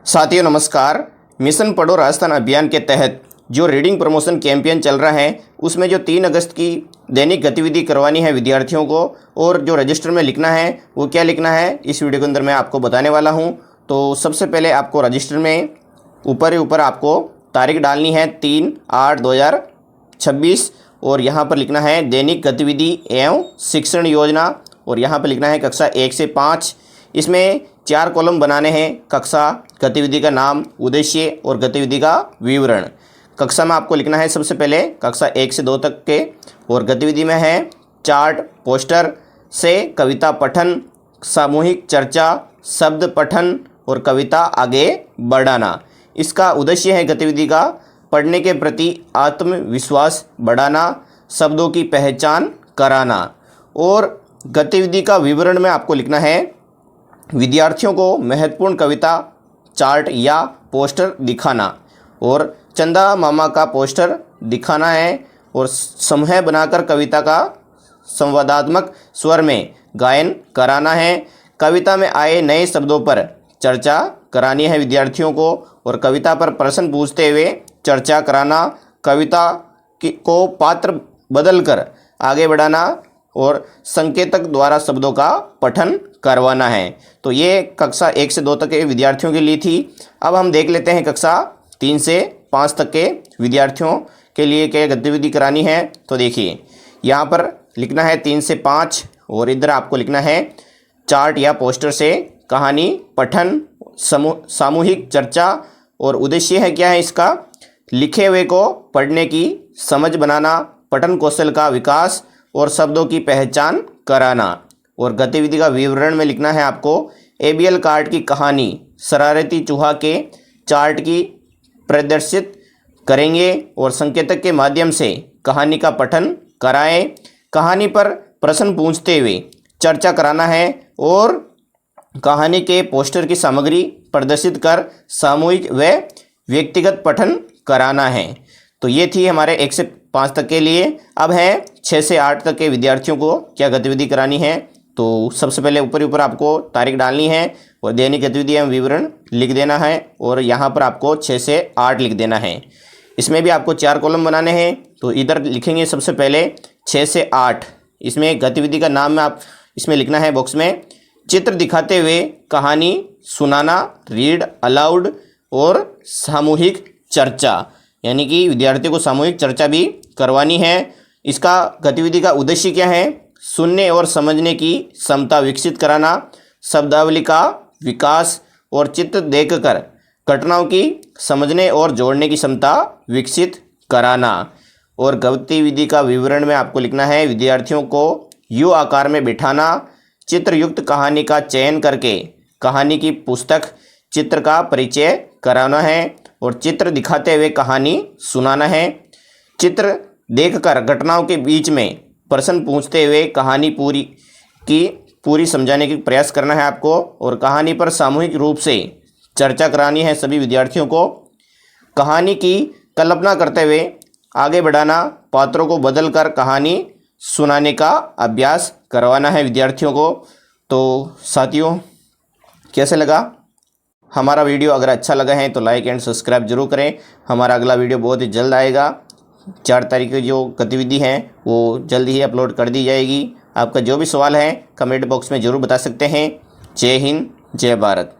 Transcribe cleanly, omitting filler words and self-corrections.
साथियों नमस्कार। मिशन पढ़ो राजस्थान अभियान के तहत जो रीडिंग प्रमोशन कैंपेन चल रहा है उसमें जो 3 अगस्त की दैनिक गतिविधि करवानी है विद्यार्थियों को और जो रजिस्टर में लिखना है वो क्या लिखना है इस वीडियो के अंदर मैं आपको बताने वाला हूं। तो सबसे पहले आपको रजिस्टर में ऊपर आपको तारीख डालनी है 3/8/2026 और यहाँ पर लिखना है दैनिक गतिविधि एवं शिक्षण योजना और यहाँ पर लिखना है कक्षा 1 से 5। इसमें 4 कॉलम बनाने हैं। कक्षा, गतिविधि का नाम, उद्देश्य और गतिविधि का विवरण। कक्षा में आपको लिखना है सबसे पहले कक्षा 1 से 2 तक के और गतिविधि में है चार्ट, पोस्टर से कविता पठन, सामूहिक चर्चा, शब्द पठन और कविता आगे बढ़ाना। इसका उद्देश्य है गतिविधि का पढ़ने के प्रति आत्मविश्वास बढ़ाना, शब्दों की पहचान कराना। और गतिविधि का विवरण में आपको लिखना है विद्यार्थियों को महत्वपूर्ण कविता चार्ट या पोस्टर दिखाना और चंदा मामा का पोस्टर दिखाना है और समूह बनाकर कविता का संवादात्मक स्वर में गायन कराना है। कविता में आए नए शब्दों पर चर्चा करानी है विद्यार्थियों को और कविता पर प्रश्न पूछते हुए चर्चा कराना। कविता को पात्र बदलकर आगे बढ़ाना और संकेतक द्वारा शब्दों का पठन करवाना है। तो ये कक्षा 1 से 2 तक के विद्यार्थियों के लिए थी। अब हम देख लेते हैं कक्षा 3 से 5 तक के विद्यार्थियों के लिए क्या गतिविधि करानी है। तो देखिए यहाँ पर लिखना है 3 से 5 और इधर आपको लिखना है चार्ट या पोस्टर से कहानी पठन, सामूहिक चर्चा और उद्देश्य है क्या है इसका लिखे हुए को पढ़ने की समझ बनाना, पठन कौशल का विकास और शब्दों की पहचान कराना। और गतिविधि का विवरण में लिखना है आपको एबीएल कार्ड की कहानी शरारती चूहा के चार्ट की प्रदर्शित करेंगे और संकेतक के माध्यम से कहानी का पठन कराएं। कहानी पर प्रश्न पूछते हुए चर्चा कराना है और कहानी के पोस्टर की सामग्री प्रदर्शित कर सामूहिक व व्यक्तिगत पठन कराना है। तो ये थी हमारे 1 से 5 तक के लिए। अब है 6 से 8 तक के विद्यार्थियों को क्या गतिविधि करानी है। तो सबसे पहले ऊपर आपको तारीख डालनी है और दैनिक गतिविधि एवं विवरण लिख देना है और यहाँ पर आपको 6 से 8 लिख देना है। इसमें भी आपको 4 कॉलम बनाने हैं। तो इधर लिखेंगे सबसे पहले 6 से 8। इसमें गतिविधि का नाम में आप इसमें लिखना है बॉक्स में चित्र दिखाते हुए कहानी सुनाना, रीड अलाउड और सामूहिक चर्चा, यानी कि विद्यार्थियों को सामूहिक चर्चा भी करवानी है। इसका गतिविधि का उद्देश्य क्या है सुनने और समझने की क्षमता विकसित कराना, शब्दावली का विकास और चित्र देखकर घटनाओं की समझने और जोड़ने की क्षमता विकसित कराना। और गतिविधि का विवरण में आपको लिखना है विद्यार्थियों को यू आकार में बिठाना, चित्रयुक्त कहानी का चयन करके कहानी की पुस्तक चित्र का परिचय कराना है और चित्र दिखाते हुए कहानी सुनाना है। चित्र देखकर घटनाओं के बीच में प्रश्न पूछते हुए कहानी पूरी समझाने की प्रयास करना है आपको और कहानी पर सामूहिक रूप से चर्चा करानी है सभी विद्यार्थियों को। कहानी की कल्पना करते हुए आगे बढ़ाना, पात्रों को बदलकर कहानी सुनाने का अभ्यास करवाना है विद्यार्थियों को। तो साथियों कैसे लगा हमारा वीडियो? अगर अच्छा लगा है तो लाइक एंड सब्सक्राइब जरूर करें। हमारा अगला वीडियो बहुत ही जल्द आएगा। 4 तारीख की जो गतिविधि है वो जल्द ही अपलोड कर दी जाएगी। आपका जो भी सवाल है कमेंट बॉक्स में ज़रूर बता सकते हैं। जय हिंद, जय भारत।